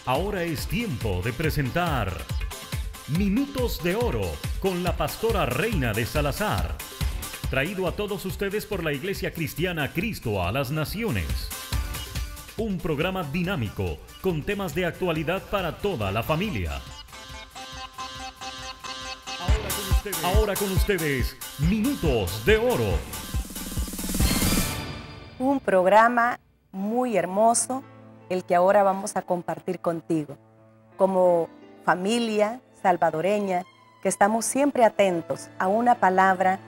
Ahora es tiempo de presentar Minutos de Oro con la pastora Reina de Salazar. Traído a todos ustedes por la Iglesia Cristiana Cristo a las Naciones. Un programa dinámico con temas de actualidad para toda la familia. Ahora con ustedes, Minutos de Oro. Un programa muy hermoso, el que ahora vamos a compartir contigo. Como familia salvadoreña, que estamos siempre atentos a una palabra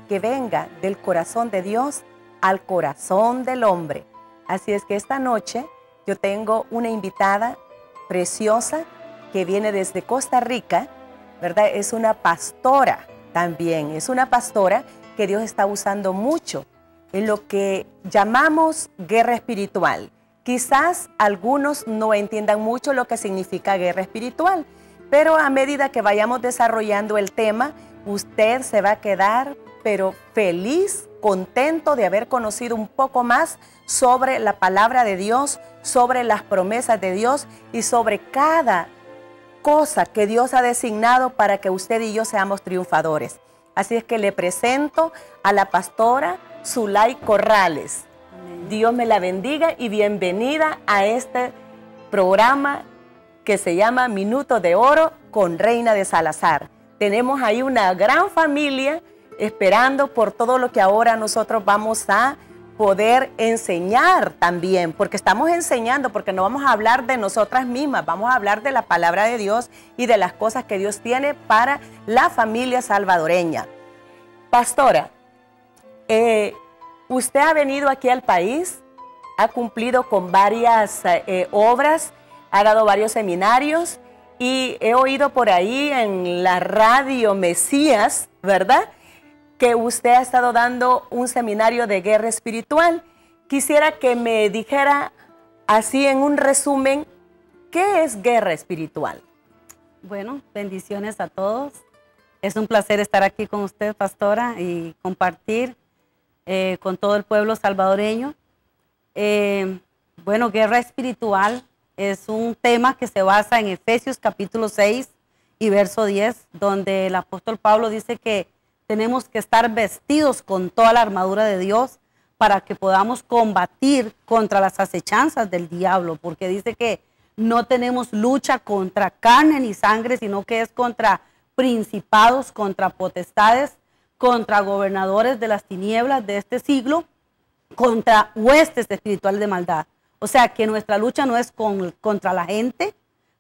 que venga del corazón de Dios al corazón del hombre. Así es que esta noche yo tengo una invitada preciosa que viene desde Costa Rica, ¿verdad? Es una pastora también, es una pastora que Dios está usando mucho en lo que llamamos guerra espiritual. Quizás algunos no entiendan mucho lo que significa guerra espiritual, pero a medida que vayamos desarrollando el tema, usted se va a quedar pero feliz, contento de haber conocido un poco más sobre la palabra de Dios, sobre las promesas de Dios y sobre cada cosa que Dios ha designado para que usted y yo seamos triunfadores. Así es que le presento a la pastora Zulay Corrales. Amén. Dios me la bendiga y bienvenida a este programa que se llama Minutos de Oro con Reina de Salazar. Tenemos ahí una gran familia esperando por todo lo que ahora nosotros vamos a poder enseñar también, porque estamos enseñando, porque no vamos a hablar de nosotras mismas, vamos a hablar de la palabra de Dios y de las cosas que Dios tiene para la familia salvadoreña. Pastora, usted ha venido aquí al país, ha cumplido con varias obras, ha dado varios seminarios y he oído por ahí en la radio Mesías, ¿verdad?, que usted ha estado dando un seminario de guerra espiritual. Quisiera que me dijera así en un resumen, ¿qué es guerra espiritual? Bueno, bendiciones a todos. Es un placer estar aquí con usted, pastora, y compartir con todo el pueblo salvadoreño. Bueno, guerra espiritual es un tema que se basa en Efesios capítulo 6 y verso 10, donde el apóstol Pablo dice que tenemos que estar vestidos con toda la armadura de Dios para que podamos combatir contra las acechanzas del diablo, porque dice que no tenemos lucha contra carne ni sangre, sino que es contra principados, contra potestades, contra gobernadores de las tinieblas de este siglo, contra huestes espirituales de maldad. O sea que nuestra lucha no es contra la gente,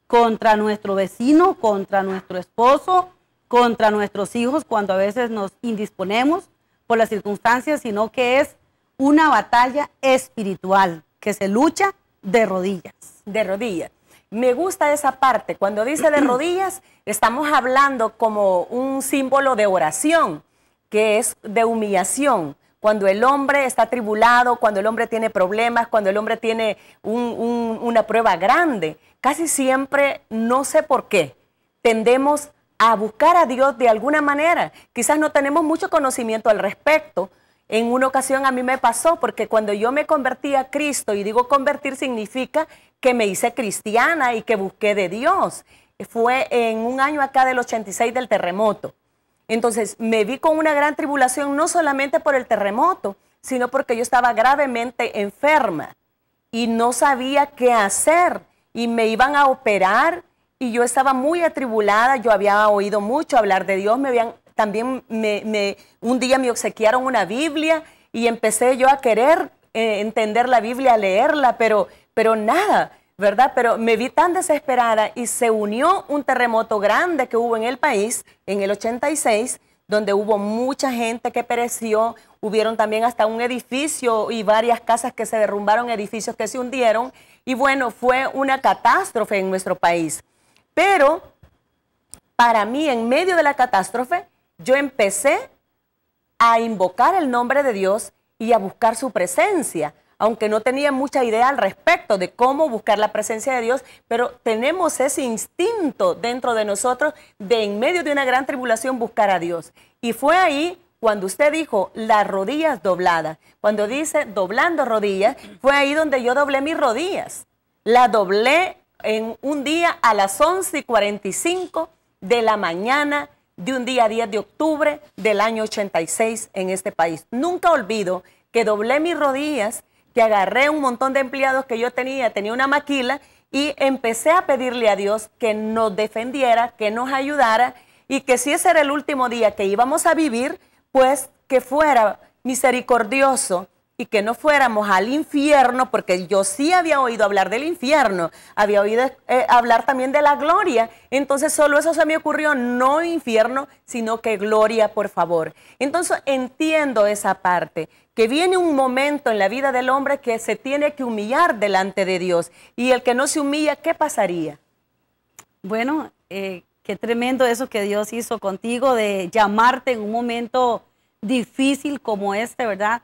contra nuestro vecino, contra nuestro esposo, contra nuestros hijos cuando a veces nos indisponemos por las circunstancias, sino que es una batalla espiritual que se lucha de rodillas. De rodillas. Me gusta esa parte. Cuando dice de rodillas, estamos hablando como un símbolo de oración, que es de humillación. Cuando el hombre está atribulado, cuando el hombre tiene problemas, cuando el hombre tiene una prueba grande, casi siempre, no sé por qué, tendemos a buscar a Dios de alguna manera. Quizás no tenemos mucho conocimiento al respecto. En una ocasión a mí me pasó, porque cuando yo me convertí a Cristo, y digo convertir significa que me hice cristiana y que busqué de Dios. Fue en un año acá del 86 del terremoto. Entonces me vi con una gran tribulación, no solamente por el terremoto, sino porque yo estaba gravemente enferma y no sabía qué hacer y me iban a operar. Y yo estaba muy atribulada, yo había oído mucho hablar de Dios, un día me obsequiaron una Biblia y empecé yo a querer entender la Biblia, a leerla, pero nada, ¿verdad? Pero me vi tan desesperada y se unió un terremoto grande que hubo en el país en el 86, donde hubo mucha gente que pereció, hubieron también hasta un edificio y varias casas que se derrumbaron, edificios que se hundieron, y bueno, fue una catástrofe en nuestro país. Pero para mí, en medio de la catástrofe, yo empecé a invocar el nombre de Dios y a buscar su presencia, aunque no tenía mucha idea al respecto de cómo buscar la presencia de Dios, pero tenemos ese instinto dentro de nosotros de en medio de una gran tribulación buscar a Dios. Y fue ahí cuando usted dijo las rodillas dobladas, cuando dice doblando rodillas, fue ahí donde yo doblé mis rodillas. La doblé en un día a las 11:45 de la mañana de un día 10 de octubre del año 86 en este país. Nunca olvido que doblé mis rodillas, que agarré un montón de empleados que yo tenía una maquila y empecé a pedirle a Dios que nos defendiera, que nos ayudara y que si ese era el último día que íbamos a vivir, pues que fuera misericordioso y que no fuéramos al infierno, porque yo sí había oído hablar del infierno, había oído hablar también de la gloria, entonces solo eso se me ocurrió, no infierno, sino que gloria, por favor. Entonces entiendo esa parte, que viene un momento en la vida del hombre que se tiene que humillar delante de Dios, y el que no se humilla, ¿qué pasaría? Bueno, qué tremendo eso que Dios hizo contigo, de llamarte en un momento difícil como este, ¿verdad?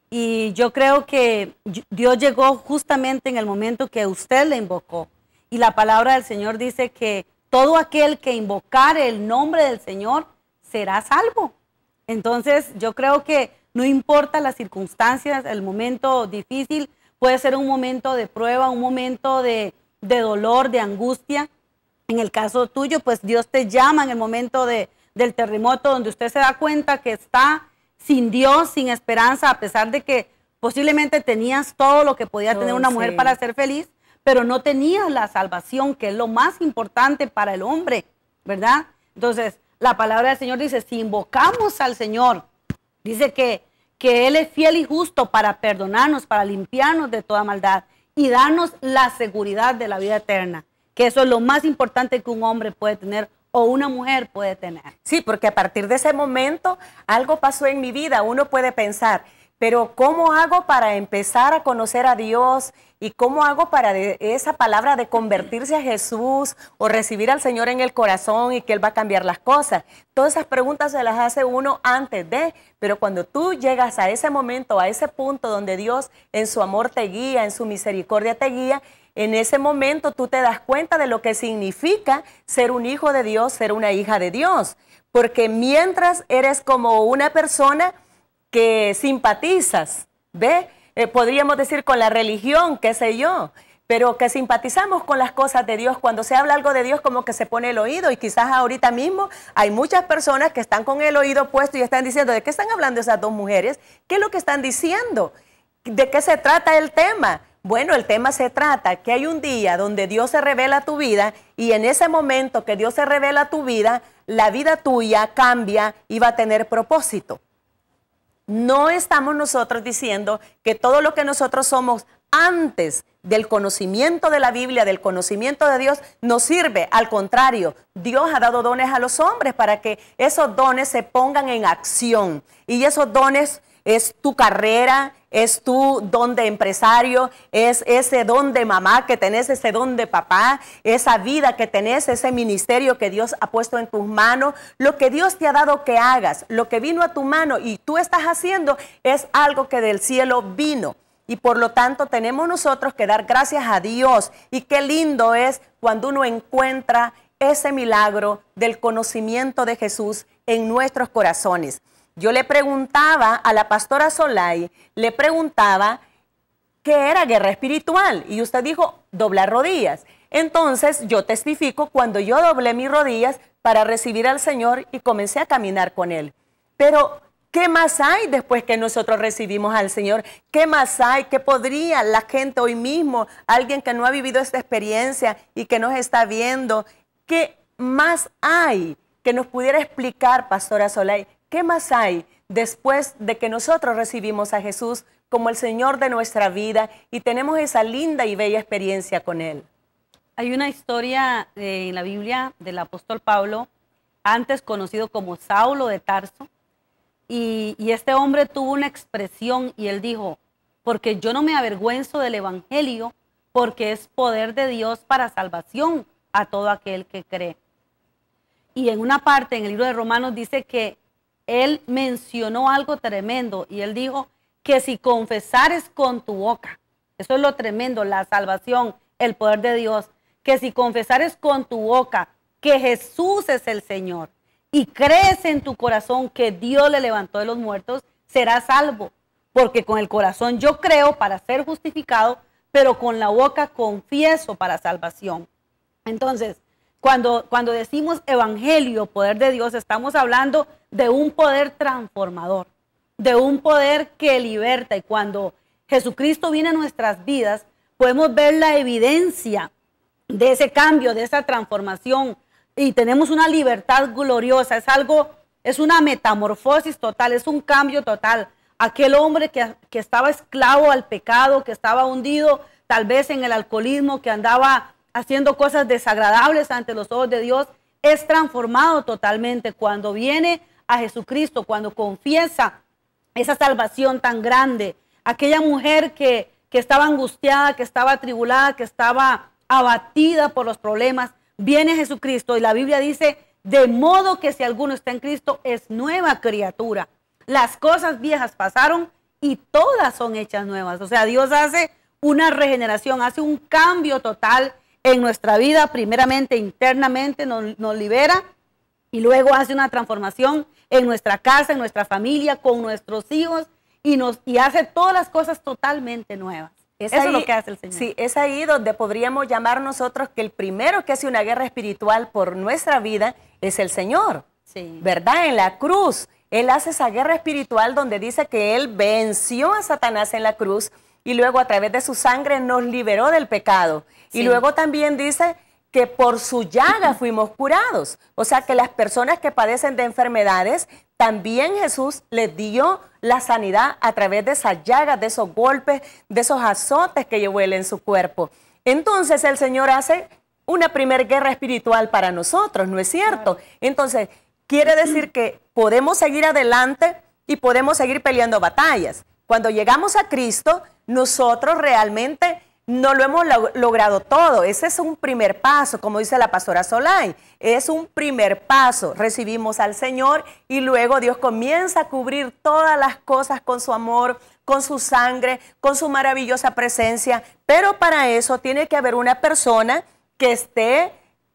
Y yo creo que Dios llegó justamente en el momento que usted le invocó. Y la palabra del Señor dice que todo aquel que invocare el nombre del Señor será salvo. Entonces yo creo que no importa las circunstancias, el momento difícil puede ser un momento de prueba, un momento de dolor, de angustia. En el caso tuyo, pues Dios te llama en el momento del terremoto, donde usted se da cuenta que está sin Dios, sin esperanza, a pesar de que posiblemente tenías todo lo que podía tener una mujer para ser feliz, pero no tenías la salvación, que es lo más importante para el hombre, ¿verdad? Entonces, la palabra del Señor dice, si invocamos al Señor, dice que Él es fiel y justo para perdonarnos, para limpiarnos de toda maldad y darnos la seguridad de la vida eterna, que eso es lo más importante que un hombre puede tener o una mujer puede tener. Sí, porque a partir de ese momento algo pasó en mi vida. Uno puede pensar, pero ¿cómo hago para empezar a conocer a Dios? ¿Y cómo hago para esa palabra de convertirse a Jesús o recibir al Señor en el corazón y que Él va a cambiar las cosas? Todas esas preguntas se las hace uno antes de, pero cuando tú llegas a ese momento, a ese punto donde Dios en su amor te guía, en su misericordia te guía, en ese momento tú te das cuenta de lo que significa ser un hijo de Dios, ser una hija de Dios. Porque mientras eres como una persona que simpatizas, ¿ve? Podríamos decir con la religión, qué sé yo, pero que simpatizamos con las cosas de Dios. Cuando se habla algo de Dios, como que se pone el oído, y quizás ahorita mismo hay muchas personas que están con el oído puesto y están diciendo, ¿de qué están hablando esas dos mujeres? ¿Qué es lo que están diciendo? ¿De qué se trata el tema? Bueno, el tema se trata que hay un día donde Dios se revela a tu vida, y en ese momento que Dios se revela a tu vida, la vida tuya cambia y va a tener propósito. No estamos nosotros diciendo que todo lo que nosotros somos antes del conocimiento de la Biblia, del conocimiento de Dios, nos sirve. Al contrario, Dios ha dado dones a los hombres para que esos dones se pongan en acción. Y esos dones es tu carrera, es tu don de empresario, es ese don de mamá que tenés, ese don de papá, esa vida que tenés, ese ministerio que Dios ha puesto en tus manos. Lo que Dios te ha dado que hagas, lo que vino a tu mano y tú estás haciendo, es algo que del cielo vino. Y por lo tanto tenemos nosotros que dar gracias a Dios. Y qué lindo es cuando uno encuentra ese milagro del conocimiento de Jesús en nuestros corazones. Yo le preguntaba a la pastora Solay, le preguntaba qué era guerra espiritual, y usted dijo doblar rodillas. Entonces yo testifico cuando yo doblé mis rodillas para recibir al Señor y comencé a caminar con Él. Pero ¿qué más hay después que nosotros recibimos al Señor? ¿Qué más hay? ¿Qué podría la gente hoy mismo, alguien que no ha vivido esta experiencia y que nos está viendo, qué más hay que nos pudiera explicar, pastora Solay? ¿Qué más hay después de que nosotros recibimos a Jesús como el Señor de nuestra vida y tenemos esa linda y bella experiencia con Él? Hay una historia en la Biblia del apóstol Pablo, antes conocido como Saulo de Tarso, y este hombre tuvo una expresión y él dijo, porque yo no me avergüenzo del evangelio, porque es poder de Dios para salvación a todo aquel que cree. Y en una parte en el libro de Romanos dice que él mencionó algo tremendo y él dijo que si confesares con tu boca, eso es lo tremendo, la salvación, el poder de Dios, que si confesares con tu boca que Jesús es el Señor y crees en tu corazón que Dios le levantó de los muertos, serás salvo. Porque con el corazón yo creo para ser justificado, pero con la boca confieso para salvación. Entonces, cuando decimos evangelio, poder de Dios, estamos hablando de un poder transformador, de un poder que liberta. Y cuando Jesucristo viene a nuestras vidas, podemos ver la evidencia de ese cambio, de esa transformación, y tenemos una libertad gloriosa. Es una metamorfosis total, es un cambio total. Aquel hombre que estaba esclavo al pecado, que estaba hundido tal vez en el alcoholismo, que andaba haciendo cosas desagradables ante los ojos de Dios, es transformado totalmente cuando viene a Jesucristo, cuando confiesa esa salvación tan grande. Aquella mujer que estaba angustiada, que estaba atribulada, que estaba abatida por los problemas, viene Jesucristo y la Biblia dice, de modo que si alguno está en Cristo es nueva criatura. Las cosas viejas pasaron y todas son hechas nuevas. O sea, Dios hace una regeneración, hace un cambio total en nuestra vida, primeramente internamente nos libera y luego hace una transformación en nuestra casa, en nuestra familia, con nuestros hijos y hace todas las cosas totalmente nuevas. Eso es lo que hace el Señor. Sí, es ahí donde podríamos llamar nosotros que el primero que hace una guerra espiritual por nuestra vida es el Señor. Sí. ¿Verdad? En la cruz, Él hace esa guerra espiritual donde dice que Él venció a Satanás en la cruz y luego a través de su sangre nos liberó del pecado. Sí. Y luego también dice que por su llaga fuimos curados. O sea que las personas que padecen de enfermedades, también Jesús les dio la sanidad a través de esas llagas, de esos golpes, de esos azotes que llevó Él en su cuerpo. Entonces el Señor hace una primer guerra espiritual para nosotros, ¿no es cierto? Entonces quiere decir que podemos seguir adelante y podemos seguir peleando batallas. Cuando llegamos a Cristo, nosotros realmente no lo hemos logrado todo. Ese es un primer paso, como dice la pastora Solay. Es un primer paso. Recibimos al Señor y luego Dios comienza a cubrir todas las cosas con su amor, con su sangre, con su maravillosa presencia. Pero para eso tiene que haber una persona que esté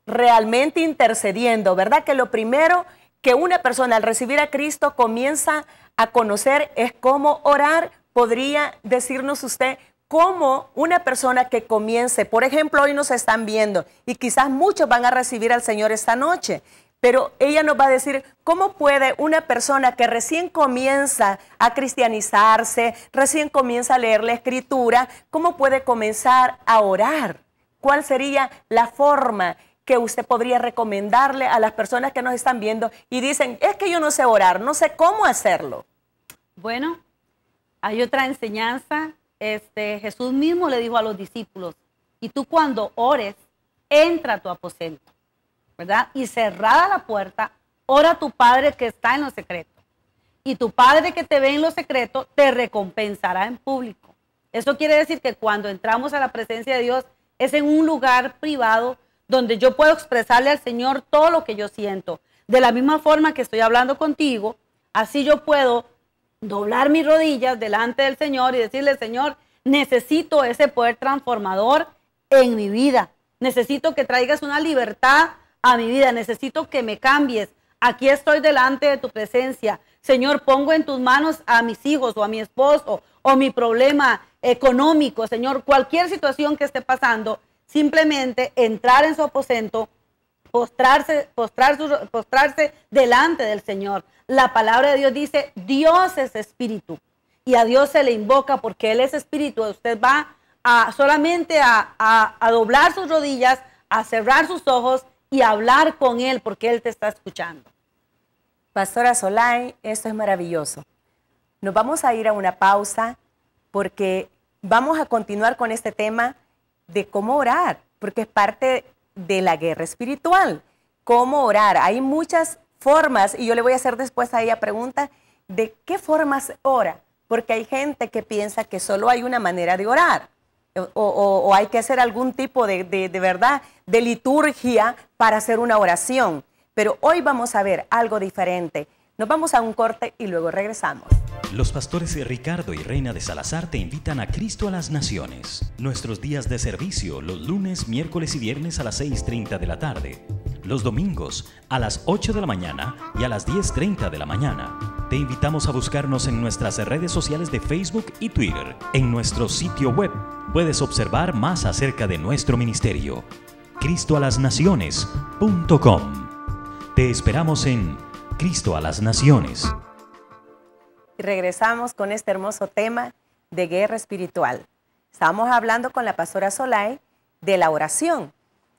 realmente intercediendo, ¿verdad? Que lo primero que una persona al recibir a Cristo comienza a conocer es cómo orar. ¿Podría decirnos usted cómo una persona que comience, por ejemplo, hoy nos están viendo y quizás muchos van a recibir al Señor esta noche, pero ella nos va a decir cómo puede una persona que recién comienza a cristianizarse, recién comienza a leer la Escritura, cómo puede comenzar a orar? ¿Cuál sería la forma que usted podría recomendarle a las personas que nos están viendo y dicen, es que yo no sé orar, no sé cómo hacerlo? Bueno, hay otra enseñanza. Jesús mismo le dijo a los discípulos, y tú cuando ores, entra a tu aposento, ¿verdad? Y cerrada la puerta, ora a tu Padre que está en lo secreto. Y tu Padre que te ve en lo secreto, te recompensará en público. Eso quiere decir que cuando entramos a la presencia de Dios, es en un lugar privado donde yo puedo expresarle al Señor todo lo que yo siento. De la misma forma que estoy hablando contigo, así yo puedo doblar mis rodillas delante del Señor y decirle, Señor, necesito ese poder transformador en mi vida. Necesito que traigas una libertad a mi vida. Necesito que me cambies. Aquí estoy delante de tu presencia. Señor, pongo en tus manos a mis hijos o a mi esposo o mi problema económico. Señor, cualquier situación que esté pasando, simplemente entrar en su aposento, postrarse delante del Señor. La palabra de Dios dice, Dios es espíritu y a Dios se le invoca porque Él es espíritu. Usted va solamente a doblar sus rodillas, a cerrar sus ojos y a hablar con Él porque Él te está escuchando. Pastora Solay, esto es maravilloso. Nos vamos a ir a una pausa porque vamos a continuar con este tema de cómo orar, porque es parte de la guerra espiritual. ¿Cómo orar? Hay muchas formas y yo le voy a hacer después a ella pregunta de qué formas ora, porque hay gente que piensa que solo hay una manera de orar o hay que hacer algún tipo de verdad, de liturgia para hacer una oración. Pero hoy vamos a ver algo diferente. Nos vamos a un corte y luego regresamos. Los pastores Ricardo y Reina de Salazar te invitan a Cristo a las Naciones. Nuestros días de servicio, los lunes, miércoles y viernes a las 6:30 de la tarde. Los domingos a las 8 de la mañana y a las 10:30 de la mañana. Te invitamos a buscarnos en nuestras redes sociales de Facebook y Twitter, en nuestro sitio web puedes observar más acerca de nuestro ministerio. cristoalasnaciones.com. Te esperamos en Cristo a las Naciones. Y regresamos con este hermoso tema de guerra espiritual. Estábamos hablando con la pastora Solay de la oración,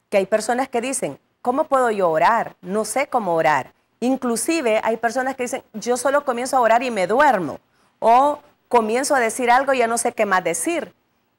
que hay personas que dicen, ¿cómo puedo yo orar? No sé cómo orar. Inclusive hay personas que dicen, yo solo comienzo a orar y me duermo. O comienzo a decir algo y ya no sé qué más decir.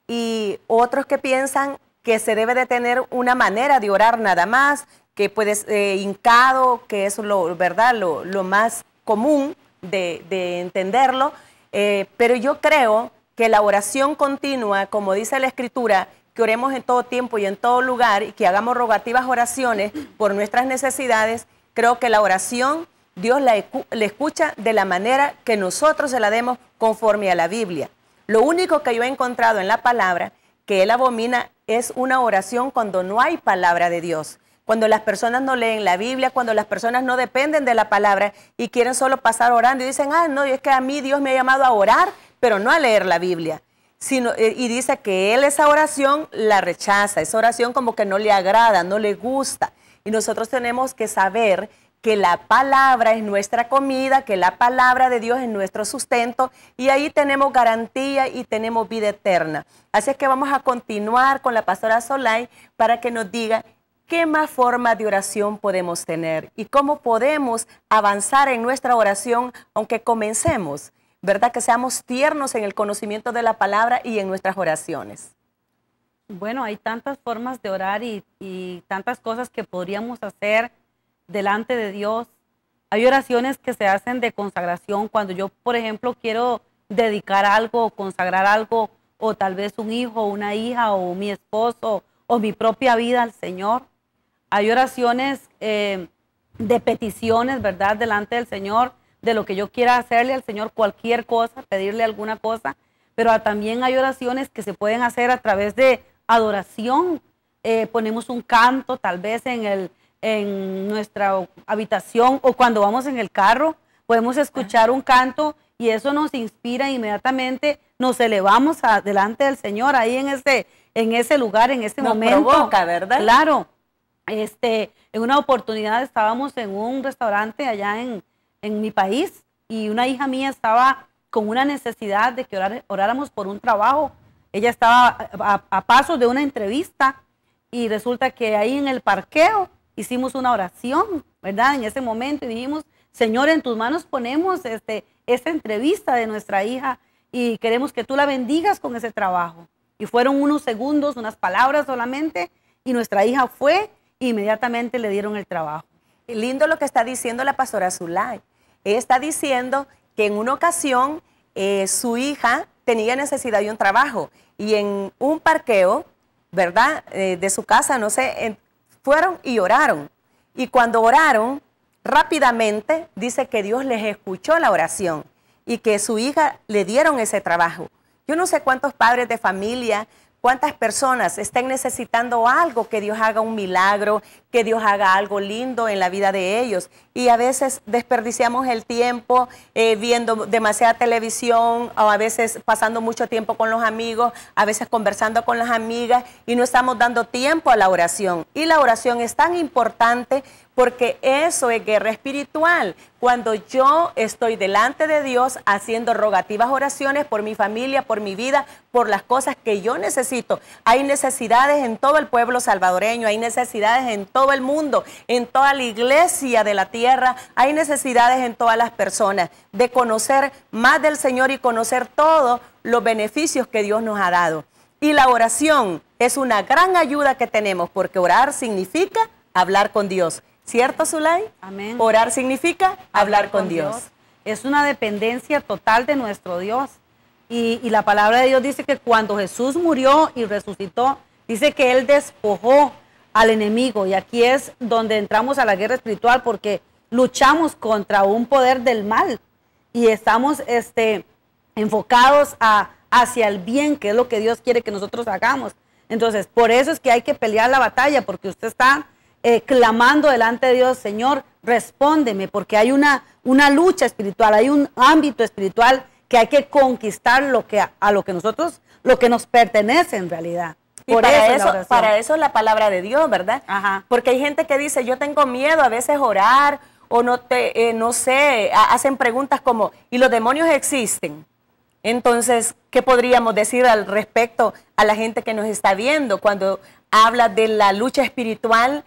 Y otros que piensan que se debe de tener una manera de orar nada más, que puedes hincado, que es ¿verdad? Lo más común de entenderlo. Pero yo creo que la oración continua, como dice la Escritura, que oremos en todo tiempo y en todo lugar y que hagamos rogativas oraciones por nuestras necesidades, creo que la oración Dios la escucha de la manera que nosotros se la demos conforme a la Biblia. Lo único que yo he encontrado en la palabra que Él abomina es una oración cuando no hay palabra de Dios. Cuando las personas no leen la Biblia, cuando las personas no dependen de la palabra y quieren solo pasar orando y dicen, no, es que a mí Dios me ha llamado a orar, pero no a leer la Biblia. Y dice que Él esa oración la rechaza, esa oración como que no le agrada, no le gusta. Y nosotros tenemos que saber que la palabra es nuestra comida, que la palabra de Dios es nuestro sustento y ahí tenemos garantía y tenemos vida eterna. Así es que vamos a continuar con la pastora Solay para que nos diga qué más formas de oración podemos tener y cómo podemos avanzar en nuestra oración aunque comencemos, ¿verdad? Que seamos tiernos en el conocimiento de la palabra y en nuestras oraciones. Bueno, hay tantas formas de orar y tantas cosas que podríamos hacer delante de Dios. Hay oraciones que se hacen de consagración cuando yo, por ejemplo, quiero dedicar algo, consagrar algo, o tal vez un hijo, una hija, o mi esposo, o mi propia vida al Señor. Hay oraciones de peticiones, ¿verdad? Delante del Señor, de lo que yo quiera hacerle al Señor, cualquier cosa, pedirle alguna cosa. Pero también hay oraciones que se pueden hacer a través de adoración. Ponemos un canto, tal vez en nuestra habitación o cuando vamos en el carro, podemos escuchar un canto y eso nos inspira inmediatamente, nos elevamos delante del Señor ahí en ese lugar, en ese momento. Nos provoca, ¿verdad? Claro. En una oportunidad estábamos en un restaurante allá en mi país y una hija mía estaba con una necesidad de que oráramos por un trabajo. Ella estaba a pasos de una entrevista y resulta que ahí en el parqueo hicimos una oración, ¿verdad? En ese momento y dijimos, Señor, en tus manos ponemos esta entrevista de nuestra hija y queremos que tú la bendigas con ese trabajo. Y fueron unos segundos, unas palabras solamente, y nuestra hija fue e inmediatamente le dieron el trabajo. Lindo lo que está diciendo la pastora Zulay. Ella está diciendo que en una ocasión su hija tenía necesidad de un trabajo y en un parqueo, ¿verdad? De su casa, no sé, fueron y oraron. Y cuando oraron, rápidamente dice que Dios les escuchó la oración y que su hija le dieron ese trabajo. Yo no sé cuántos padres de familia, cuántas personas estén necesitando algo, que Dios haga un milagro, que Dios haga algo lindo en la vida de ellos. Y a veces desperdiciamos el tiempo viendo demasiada televisión o a veces pasando mucho tiempo con los amigos, a veces conversando con las amigas y no estamos dando tiempo a la oración. Y la oración es tan importante porque eso es guerra espiritual. Cuando yo estoy delante de Dios haciendo rogativas oraciones por mi familia, por mi vida, por las cosas que yo necesito. Hay necesidades en todo el pueblo salvadoreño, hay necesidades en todo el mundo, en toda la iglesia de la tierra, hay necesidades en todas las personas de conocer más del Señor y conocer todos los beneficios que Dios nos ha dado. Y la oración es una gran ayuda que tenemos porque orar significa hablar con Dios. ¿Cierto, Zulay? Amén. Orar significa hablar con Dios. Es una dependencia total de nuestro Dios. Y la palabra de Dios dice que cuando Jesús murió y resucitó, dice que Él despojó al enemigo. Y aquí es donde entramos a la guerra espiritual porque luchamos contra un poder del mal. Y estamos enfocados hacia el bien, que es lo que Dios quiere que nosotros hagamos. Entonces, por eso es que hay que pelear la batalla, porque usted está clamando delante de Dios, Señor, respóndeme, porque hay una lucha espiritual, hay un ámbito espiritual que hay que conquistar a lo que nosotros lo que nos pertenece en realidad. Y para eso es la palabra de Dios, ¿verdad? Ajá. Porque hay gente que dice, yo tengo miedo a veces orar, o no sé, hacen preguntas como, ¿y los demonios existen? Entonces, ¿qué podríamos decir al respecto a la gente que nos está viendo cuando habla de la lucha espiritual?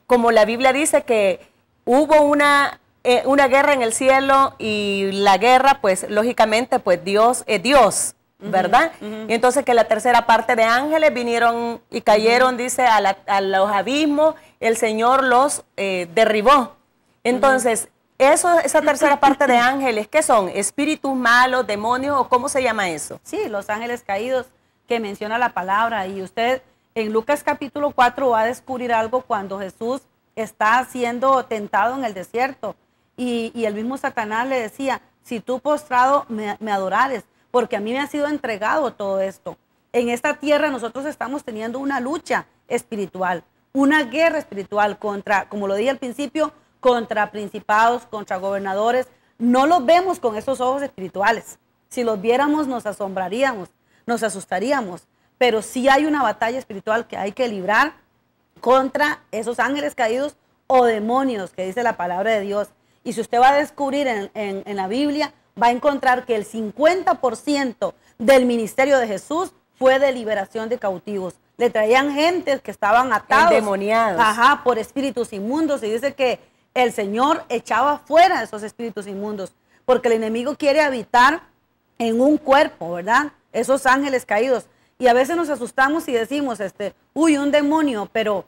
Como la Biblia dice que hubo una guerra en el cielo, y la guerra, pues, lógicamente, pues Dios es Dios, ¿verdad? Y entonces que la tercera parte de ángeles vinieron y cayeron, dice, a los abismos, el Señor los derribó. Entonces, esa tercera parte de ángeles, ¿qué son? ¿Espíritus malos, demonios, o cómo se llama eso? Sí, los ángeles caídos que menciona la palabra. Y usted en Lucas capítulo 4 va a descubrir algo cuando Jesús está siendo tentado en el desierto. Y el mismo Satanás le decía, si tú postrado me adorares, porque a mí me ha sido entregado todo esto. En esta tierra nosotros estamos teniendo una lucha espiritual, una guerra espiritual contra, como lo dije al principio, contra principados, contra gobernadores. No los vemos con esos ojos espirituales. Si los viéramos nos asombraríamos, nos asustaríamos, pero sí hay una batalla espiritual que hay que librar contra esos ángeles caídos o demonios que dice la palabra de Dios. Y si usted va a descubrir en la Biblia, va a encontrar que el 50% del ministerio de Jesús fue de liberación de cautivos. Le traían gentes que estaban atados, endemoniados, por espíritus inmundos, y dice que el Señor echaba fuera esos espíritus inmundos, porque el enemigo quiere habitar en un cuerpo, ¿verdad? Esos ángeles caídos. Y a veces nos asustamos y decimos, uy, un demonio, pero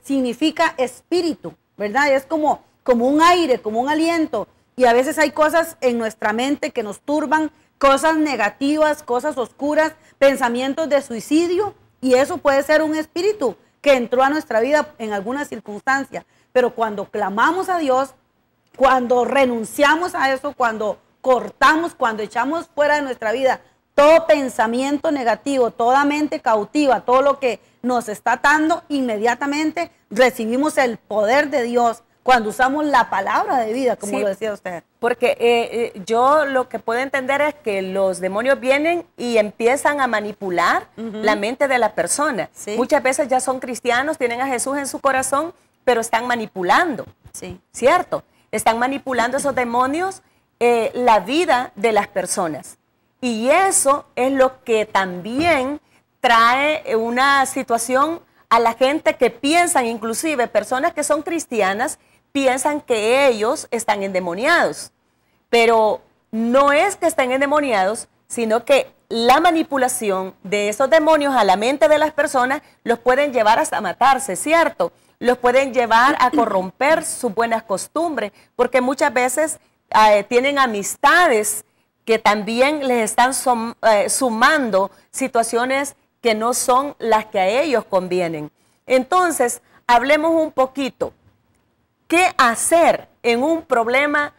significa espíritu, ¿verdad? Es como un aire, como un aliento. Y a veces hay cosas en nuestra mente que nos turban, cosas negativas, cosas oscuras, pensamientos de suicidio, y eso puede ser un espíritu que entró a nuestra vida en alguna circunstancia. Pero cuando clamamos a Dios, cuando renunciamos a eso, cuando cortamos, cuando echamos fuera de nuestra vida todo pensamiento negativo, toda mente cautiva, todo lo que nos está atando, inmediatamente recibimos el poder de Dios cuando usamos la palabra de vida, como sí, lo decía usted. Porque yo lo que puedo entender es que los demonios vienen y empiezan a manipular la mente de la persona. Sí. Muchas veces ya son cristianos, tienen a Jesús en su corazón, pero están manipulando, Sí. ¿cierto? Están manipulando esos demonios la vida de las personas. Y eso es lo que también trae una situación a la gente que piensan, inclusive personas que son cristianas, piensan que ellos están endemoniados. Pero no es que estén endemoniados, sino que la manipulación de esos demonios a la mente de las personas los pueden llevar hasta matarse, ¿cierto? Los pueden llevar a corromper sus buenas costumbres, porque muchas veces tienen amistades que también les están sumando situaciones que no son las que a ellos convienen. Entonces, hablemos un poquito. ¿Qué hacer en un problema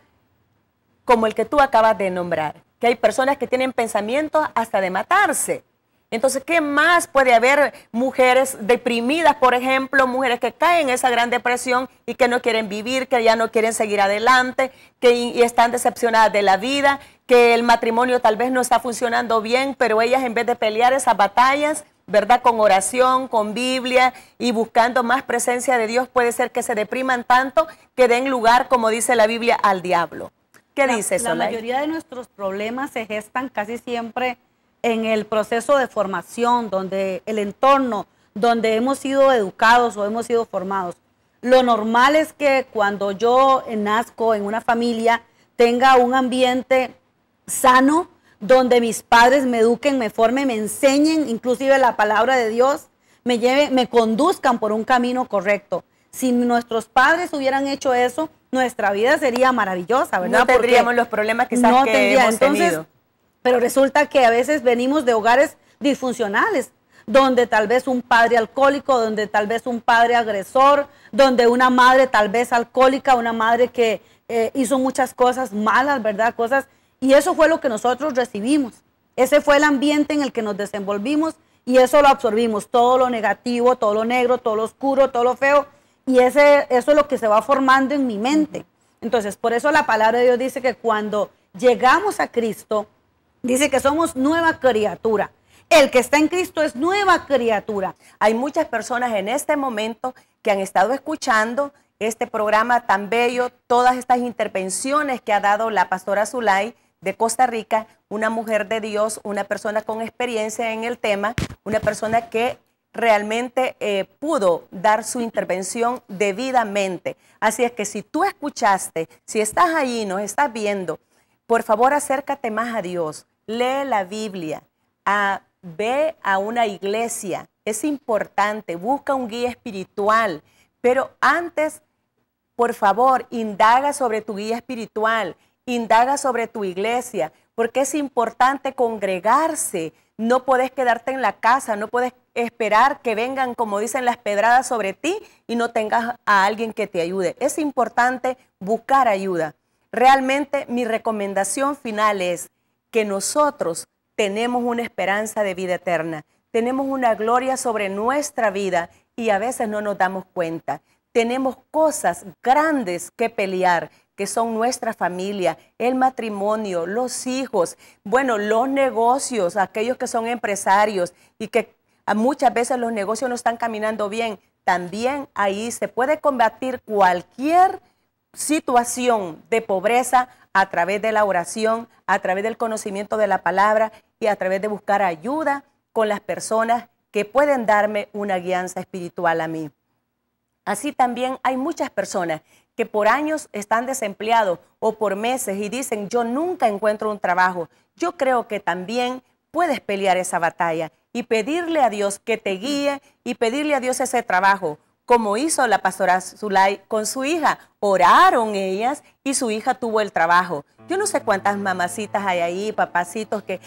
como el que tú acabas de nombrar? Que hay personas que tienen pensamientos hasta de matarse. Entonces, ¿qué más puede haber? Mujeres deprimidas, por ejemplo, mujeres que caen en esa gran depresión y que no quieren vivir, que ya no quieren seguir adelante, y están decepcionadas de la vida, que el matrimonio tal vez no está funcionando bien, pero ellas en vez de pelear esas batallas, ¿verdad? Con oración, con Biblia y buscando más presencia de Dios, puede ser que se depriman tanto que den lugar, como dice la Biblia, al diablo. ¿Qué dice Solay? La mayoría de nuestros problemas se gestan casi siempre en el proceso de formación, donde el entorno, donde hemos sido educados o hemos sido formados. Lo normal es que cuando yo nazco en una familia, tenga un ambiente sano, donde mis padres me eduquen, me formen, me enseñen inclusive la palabra de Dios, me conduzcan por un camino correcto. Si nuestros padres hubieran hecho eso, nuestra vida sería maravillosa, ¿verdad? No tendríamos los problemas quizás no que hemos tenido. Pero resulta que a veces venimos de hogares disfuncionales, donde tal vez un padre alcohólico, donde tal vez un padre agresor, donde una madre tal vez alcohólica, una madre que hizo muchas cosas malas, ¿verdad? Y eso fue lo que nosotros recibimos. Ese fue el ambiente en el que nos desenvolvimos y eso lo absorbimos, todo lo negativo, todo lo negro, todo lo oscuro, todo lo feo. Y eso es lo que se va formando en mi mente. Entonces, por eso la palabra de Dios dice que cuando llegamos a Cristo, Dice que somos nueva criatura. El que está en Cristo es nueva criatura. Hay muchas personas en este momento que han estado escuchando este programa tan bello, todas estas intervenciones que ha dado la pastora Zulay de Costa Rica, una mujer de Dios, una persona con experiencia en el tema, una persona que realmente pudo dar su intervención debidamente. Así es que si tú escuchaste, si estás ahí, nos estás viendo, por favor acércate más a Dios, lee la Biblia, ve a una iglesia, es importante, busca un guía espiritual, pero antes, por favor, indaga sobre tu guía espiritual, indaga sobre tu iglesia, porque es importante congregarse. No puedes quedarte en la casa, no puedes esperar que vengan, como dicen, las pedradas sobre ti y no tengas a alguien que te ayude. Es importante buscar ayuda. Realmente mi recomendación final es que nosotros tenemos una esperanza de vida eterna, tenemos una gloria sobre nuestra vida y a veces no nos damos cuenta. Tenemos cosas grandes que pelear, que son nuestra familia, el matrimonio, los hijos, bueno, los negocios, aquellos que son empresarios y que muchas veces los negocios no están caminando bien. También ahí se puede combatir cualquier situación de pobreza a través de la oración, a través del conocimiento de la palabra y a través de buscar ayuda con las personas que pueden darme una guianza espiritual a mí. Así también hay muchas personas que por años están desempleados o por meses y dicen, yo nunca encuentro un trabajo. Yo creo que también puedes pelear esa batalla y pedirle a Dios que te guíe y pedirle a Dios ese trabajo, como hizo la pastora Zulay con su hija. Oraron ellas y su hija tuvo el trabajo. Yo no sé cuántas mamacitas hay ahí, papacitos, que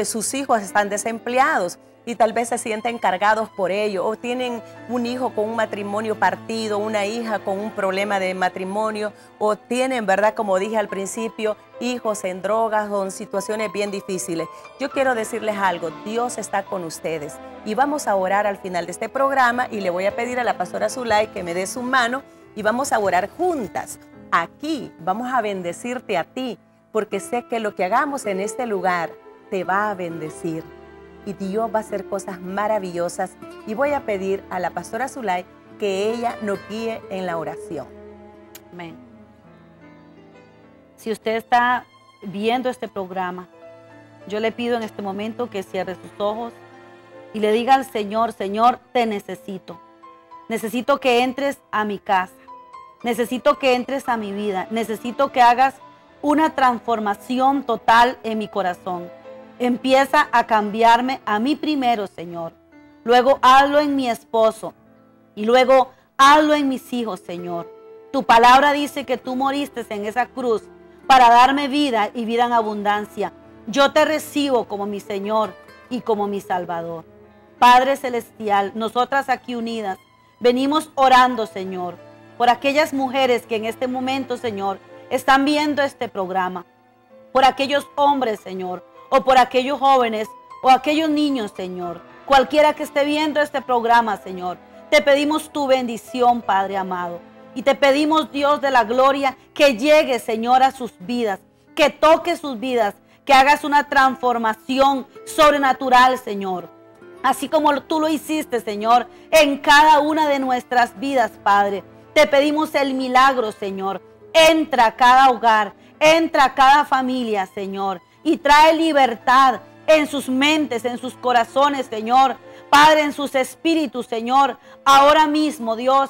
sus hijos están desempleados y tal vez se sienten cargados por ello, o tienen un hijo con un matrimonio partido, una hija con un problema de matrimonio, o tienen, ¿verdad?, como dije al principio, hijos en drogas o en situaciones bien difíciles. Yo quiero decirles algo, Dios está con ustedes y vamos a orar al final de este programa y le voy a pedir a la pastora Zulay que me dé su mano y vamos a orar juntas. Aquí vamos a bendecirte a ti, porque sé que lo que hagamos en este lugar te va a bendecir. Y Dios va a hacer cosas maravillosas. Y voy a pedir a la pastora Zulay que ella nos guíe en la oración. Amén. Si usted está viendo este programa, yo le pido en este momento que cierre sus ojos y le diga al Señor, Señor, te necesito. Necesito que entres a mi casa. Necesito que entres a mi vida. Necesito que hagas una transformación total en mi corazón. Empieza a cambiarme a mí primero, Señor. Luego hazlo en mi esposo. Y luego hazlo en mis hijos, Señor. Tu palabra dice que tú moriste en esa cruz para darme vida y vida en abundancia. Yo te recibo como mi Señor y como mi Salvador. Padre Celestial, nosotras aquí unidas, venimos orando, Señor, por aquellas mujeres que en este momento, Señor, están viendo este programa. Por aquellos hombres, Señor, o por aquellos jóvenes o aquellos niños, Señor. Cualquiera que esté viendo este programa, Señor, te pedimos tu bendición, Padre amado. Y te pedimos, Dios de la gloria, que llegue, Señor, a sus vidas, que toque sus vidas, que hagas una transformación sobrenatural, Señor. Así como tú lo hiciste, Señor, en cada una de nuestras vidas, Padre. Te pedimos el milagro, Señor. Entra a cada hogar, entra a cada familia, Señor, y trae libertad en sus mentes, en sus corazones, Señor. Padre, en sus espíritus, Señor. Ahora mismo, Dios,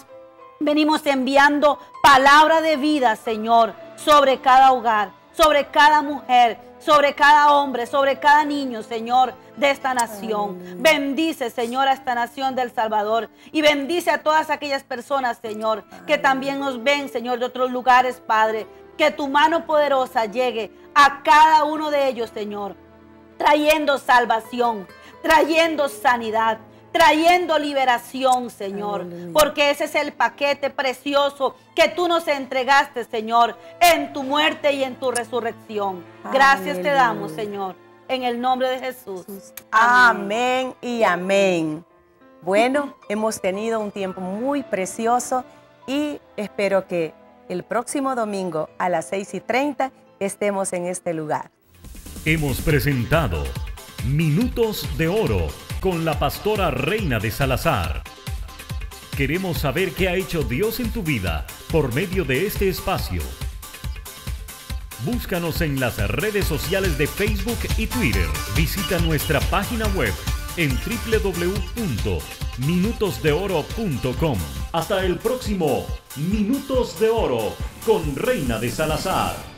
venimos enviando palabra de vida, Señor, sobre cada hogar, sobre cada mujer, sobre cada hombre, sobre cada niño, Señor, de esta nación. Bendice, Señor, a esta nación del Salvador y bendice a todas aquellas personas, Señor, que también nos ven, Señor, de otros lugares, Padre. Que tu mano poderosa llegue a cada uno de ellos, Señor, trayendo salvación, trayendo sanidad, trayendo liberación, Señor. Aleluya. Porque ese es el paquete precioso que tú nos entregaste, Señor, en tu muerte y en tu resurrección. Gracias te damos, Señor, en el nombre de Jesús. Amén y amén. Bueno, hemos tenido un tiempo muy precioso y espero que el próximo domingo a las 6:30 estemos en este lugar. Hemos presentado Minutos de Oro con la pastora Reina de Salazar. Queremos saber qué ha hecho Dios en tu vida por medio de este espacio. Búscanos en las redes sociales de Facebook y Twitter. Visita nuestra página web en www.minutosdeoro.com. Hasta el próximo Minutos de Oro con Reina de Salazar.